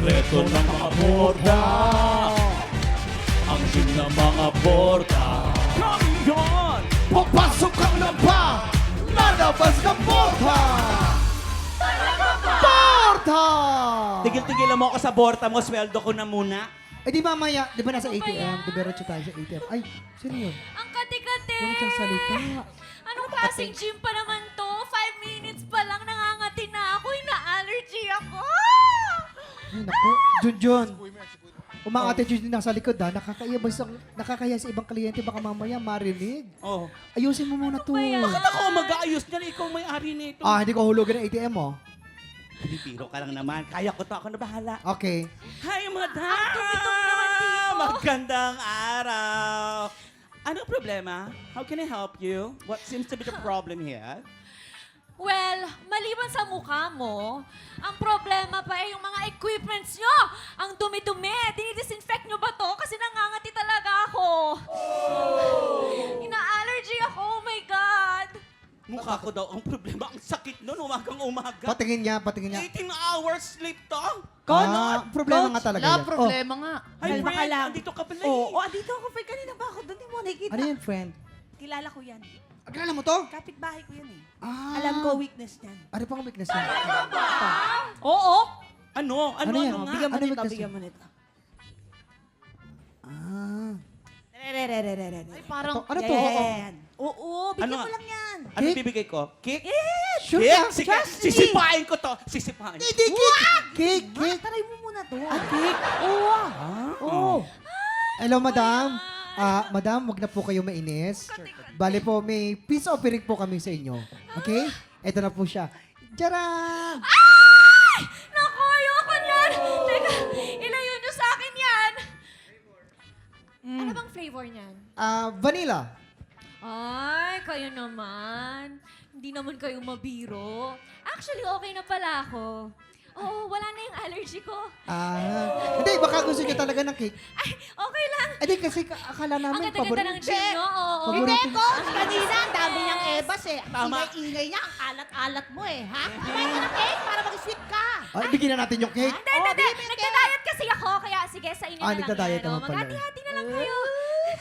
Sekreto ng mga borda, ang gym ng mga borda. Kami yun! Papasok ang lamba, lalabas ng porta! Porta! Tigil-tigilan mo ako sa borta mo, sweldo ko na muna. Eh di mamaya, di ba nasa Ano ba ATM? yan? Diretso tayo sa ATM. Ay, sino yun? Ang kati-kati! Yung siyang salita. Anong klaseng gym pa naman to? 5 minutes pa lang nangangati na ako. Ina-allergy ako! Ay, naku. Junjun. Umang-attitude din nasa likod ha. Nakakaya sa ibang kliyente. Baka mamaya marinig. Oh. Ayusin mo muna to. ba yan? Bakit ako mag-aayos niyan? Ikaw may-ari nito. Ah, hindi ko hulugan ng ATM mo. Pinipiro ka lang naman. Kaya ko to. Ako na bahala. Okay. Hi, madam! Ang tumitong naman dito. Magandang araw! Anong problema? How can I help you? What seems to be the problem here? Well, maliban sa mukha mo, ang problema pa ay yung mga equipments nyo. Ang dumi-dumi. Dinidisinfect nyo ba to? Kasi nangangati talaga ako. Ina-allergy ako. Oh my God. Mukha ko daw ang problema. Ang sakit nun, umagang-umaga. Patingin niya, patingin niya. 18 hours sleep to? Problema nga talaga yan. Problema nga. Hi, Kalma ka friend. lang. Andito ka pala Oo, andito ako, friend. Kanina ba ako? Doon di mo nakikita. Ano yan, friend? Kilala ko yan. Akala mo to? Kapitbahay ko yan eh. Ah. Alam ko weakness niyan. Ano pang weakness niya? Oo. Ano? Ano yan? Ano nga? Bigyan mo Ano nito, weakness bigyan mo nito. Ah. Ay, parang... Ano to? Yan. Oo, bigyan Ano mo nga? lang yan. Ano Cake? bibigay ko? Cake? Sure Cake? ka? Sige, Just sisipain ko to. Sisipain. Hindi, cake! Cake! Taray mo muna to. Cake! Oo. Oh. Hello, madam. Madam, wag na po kayo mainis. Bale po, may peace offering po kami sa inyo. Okay? Ito na po siya. Tcharam! Naku, ayoko niyan. Teka, ilayo nyo sa akin yan. Ano bang flavor niyan? Vanilla. Ay, kayo naman. Hindi naman kayo mabiro. Actually, okay na pala ako. Oo, wala na yung allergy ko. Hindi, baka gusto niyo talaga ng cake. Ay, okay lang. Hindi, kasi akala Ang namin ganda-ganda ng gym nyo. Oo. Paborito. Hindi ko. Kanina, ang dami niyang ebas eh. Tama. Ingay-ingay niya. Ang alat-alat mo eh. Ha? Kumain ka ng cake para mag-sweet ka. Ay, bigyan na natin yung cake. Hindi. Nagda-diet kasi ako. Kaya sige, sa inyo na lang nagda-diet yan. naman pala. Maghati-hati na lang kayo.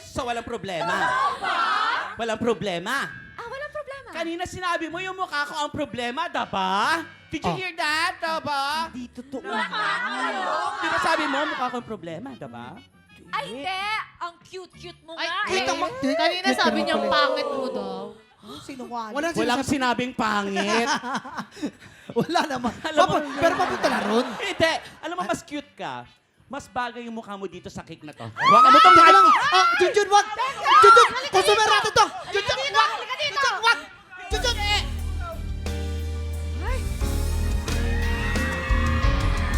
So, walang problema. Walang problema. Walang problema. Kanina sinabi mo yung mukha ko ang problema, daba? Did you hear that, daba? Hindi totoo. Di ba sabi mo mukha ko ang problema, daba? Ay, hindi. Ang cute-cute mo Ay, nga. Cake eh. ang mag-cake. Kanina Cake sabi naman niyang pala. pangit mo daw. Sinungaling. Walang sinabing pangit. Wala naman. Alam mo- Pero papunta na ron. Hindi. Alam mo, mas cute ka. Mas bagay yung mukha mo dito sa cake na to. Hawakan mo tong Teka mic! lang. Junjun, wag! Junjun, consumer natin to! Junjun, wag! Junjun, wag! Junjun,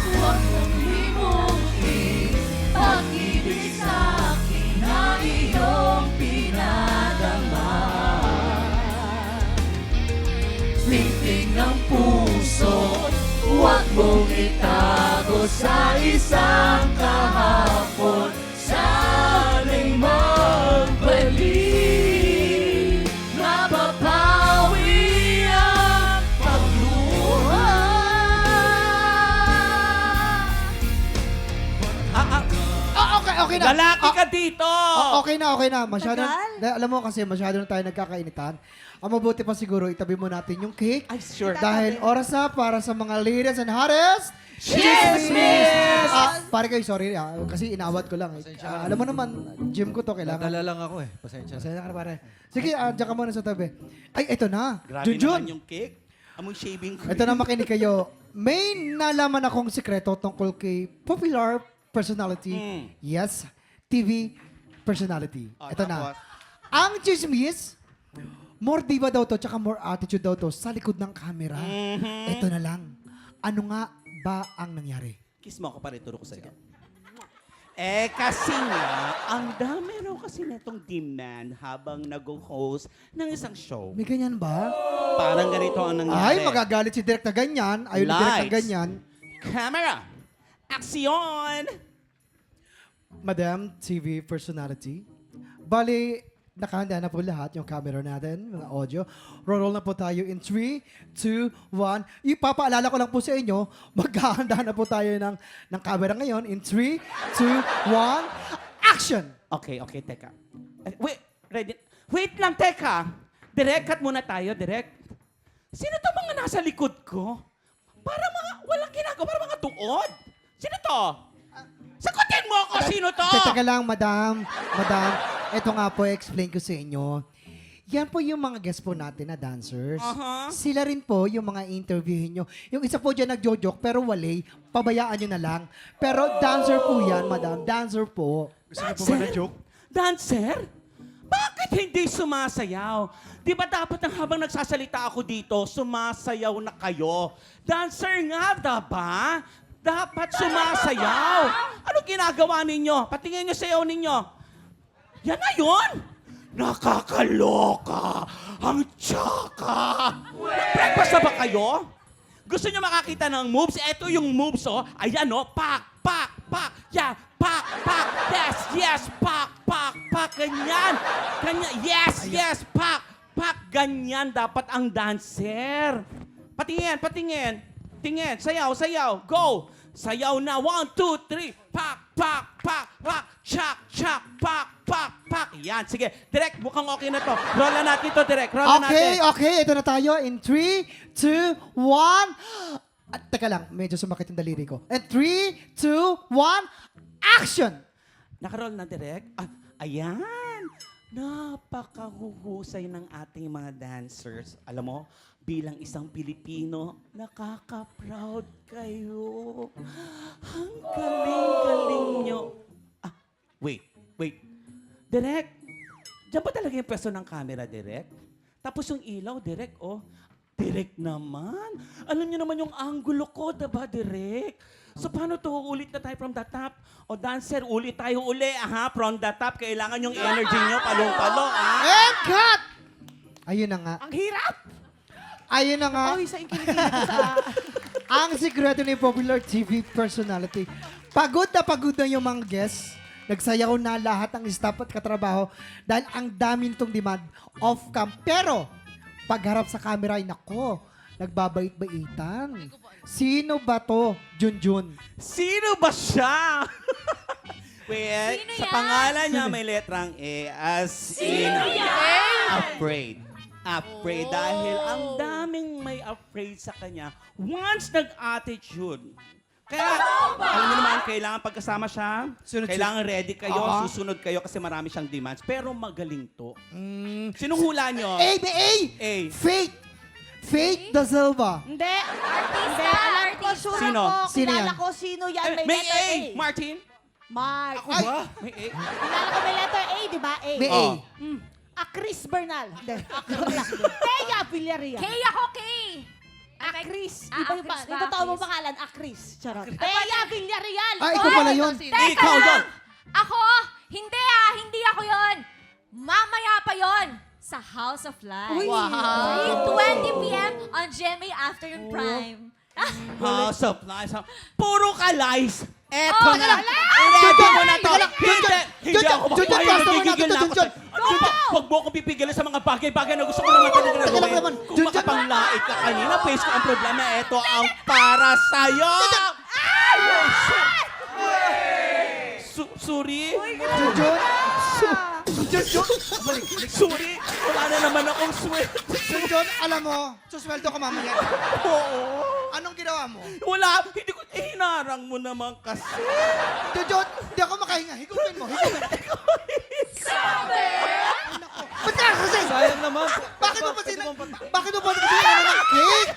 Huwag mong himukin pag-ibig sa akin na iyong pinadama. Pintig ng puso, huwag mong itago sa isang kahapon. Sana'y magbalik, mapapawi ang pagluha. Okay na. Lalaki ka dito! Okay na. Masyado, Tagal. alam mo kasi masyado na tayo nagkakainitan. Ang mabuti pa siguro, itabi mo natin yung cake. Ay, sure. Dahil oras na para sa mga ladies and hottest. Chismis! Pare kayo, sorry. Kasi inawat ko lang. Alam mo naman, gym ko to. Kailangan. Nadala lang ako eh. Pasensya na. Pasensya ka na, pare. Sige, diyan ka muna sa tabi. Ay, ito na. Grabe Junjun. naman yung cake. Amoy shaving ko. Ito na makinig kayo. May nalaman akong sikreto tungkol kay popular personality. Yes, TV personality. Ito na. Tapos? Ang chismis, more diva daw to, tsaka more attitude daw to sa likod ng camera. Ito na lang. Ano nga ba ang nangyari? Kiss mo ako para ituro ko sa'yo. Kasi nga, ang dami raw kasi netong demand habang nag-host ng isang show. May ganyan ba? Parang ganito ang nangyari. Ay, magagalit si Direk na ganyan. Ayaw ni Direk na Lights. ganyan. Camera! Aksyon! Madam TV personality. Bali, nakahanda na po lahat yung camera natin, mga audio. Roll na po tayo in 3, 2, 1. Ipapaalala ko lang po sa inyo, maghahanda na po tayo ng camera ngayon in 3, 2, 1, action! Okay, teka. Wait, ready? Wait lang, teka. Direk, cut muna tayo, direk. Sino to mga nasa likod ko? Para mga walang ginagawa, para mga tuod. Sino to? Sagutin mo ako, sino to? Teka lang, madam. Madam, ito nga po, explain ko sa inyo. Yan po yung mga guest po natin na dancers. Aha. Sila rin po yung mga interviewin nyo. Yung isa po dyan nagjo-joke, pero wali, pabayaan nyo na lang. Pero dancer po yan, madam. Dancer po. Gusto niyo po ba na joke? Dancer? Bakit hindi sumasayaw? Di ba dapat nang habang nagsasalita ako dito, sumasayaw na kayo? Dancer nga, diba? Dapat sumasayaw. Ano ginagawa ninyo? Patingin nyo sayaw ninyo. Yan na yun! Nakakaloka! Ang tsaka! Breakfast na ba kayo? Gusto nyo makakita ng moves? Ito yung moves, oh. Ayan, oh. Pak, pak, pak. Yeah, pak, pak. Yes, yes, pak, pak, pak. Ganyan. Ganyan. Yes, yes, pak, pak. Ganyan dapat ang dancer. Patingin, patingin. Tingin. Sayaw, sayaw. Go. Sayaw na. 1, 2, 3. Pak, pak, pak, pak. Chak, chak, pak, pak, pak. Yan. Sige. Direk, mukhang okay na to. Roll na natin to, Direk. Roll na natin. Okay. Ito na tayo in 3, 2, 1. At teka lang, medyo sumakit yung daliri ko. And 3, 2, 1, action! Nakaroll na, Direk? Ah, ayan. Napakahuhusay ng ating mga dancers. Alam mo, bilang isang Pilipino, nakaka-proud kayo. Ang galing-galing nyo. Ah, wait. Direk, diyan ba talaga yung pwesto ng camera, Direk? Tapos yung ilaw, Direk, oh. Direk naman. Alam niyo naman yung angulo ko, diba, Direk? So, paano to? Ulit na tayo from the top. O, dancer, ulit tayo uli, aha, from the top. Kailangan yung energy nyo, palong-palong, ah. And cut! Ayun na nga. Ang hirap! Ayun na nga. Pawis sa inkilig sa... Ang sikreto ni popular TV personality. Pagod na yung mga guests. Nagsayaw na lahat ng staff at katrabaho dahil ang dami nitong demand off-cam. Pero, pagharap sa camera ay nako, nagbabait-baitan. Sino ba to, Junjun? Sino ba siya? Wait, Sino sa yan? pangalan niya may letrang A as in afraid. Afraid dahil ang daming may afraid sa kanya once nag-attitude. Kaya, alam niyo naman, kailangan pagkasama siya, kailangan ready kayo, susunod kayo kasi marami siyang demands. Pero magaling to. Sinong hula niyo? A! A. Faith Da Silva. Hindi. Artista, Alam ko, artista. sure Sino? ako. Sino Kilala yan? ko sino yan. Eh, May may letter A. A. Martin? Mark. Ay! May A? Kilala ko may letter A, di ba? A. May A. Oh. Chris Bernal. Hindi. Teya Villarreal. Kay ako, Kay. Chris. Ah, Iba yung Chris yung totoo mo Baptist. pangalan? Chris. Charot. Teya Villarreal. Ah, ikaw pala yun. Teka Ikaw lang. yun. Ako? Hindi ako yon. Mamaya pa yon. Sa House of Light. Uy. Wow. 3:20 p.m. on GMA Afternoon Prime. House of Lies. Puro ka lies. Eto Oh, na. wala. I-ready mo na to. Wala. Hindi ako Junjun, makapayag. basta mo Nagigigil natin to, na ako. Junjun. Huwag mo akong pipigilan sa mga bagay-bagay na gusto ko naman talaga na Teka lang gawin. naman. Kung Junjun. makapanglait ka kanina, face ko ang problema. Eto ang para sa'yo. Sorry. Junjun. Sorry. Wala na naman akong sweat. Junjun, alam mo, susweldo ka mamaya. Oo. Anong ginawa mo? Wala. Hindi ko. Hinarang mo naman kasi. Junjun, hindi ako makahinga. Higupin mo. Ba't ka kasi? Sayang naman. Bakit mo pa kasi ano ng cake?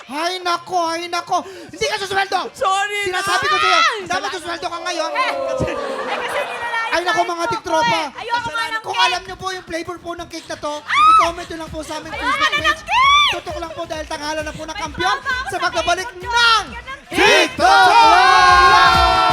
Hay nako. Hindi ka susweldo. Sorry na. Sinasabi ko sa'yo, dapat susweldo ka ngayon. Kasi nilalayas Ay nako mga tiktropa. Ayoko nga ng Kung cake. alam niyo po yung flavor po ng cake na to, i-comment nyo lang po sa aming Ayoko Facebook na ng page. cake! Tutok lang po dahil tanghalan na po ng kampiyon sa pagbabalik ng Cake! TikTok Live!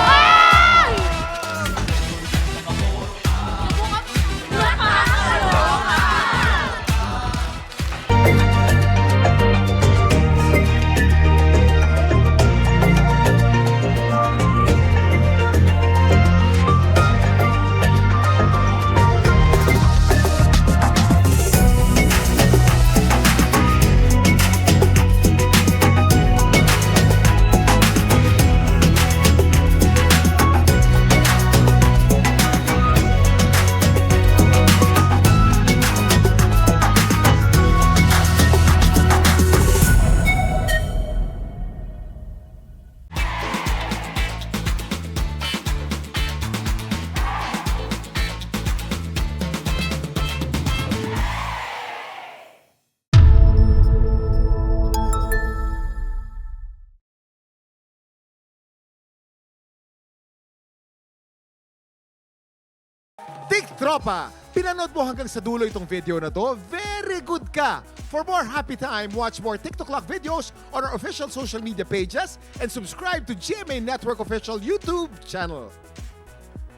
Tik Tropa! Pinanood mo hanggang sa dulo itong video na to? Very good ka! For more happy time, watch more TikTok Clock videos on our official social media pages and subscribe to GMA Network official YouTube channel.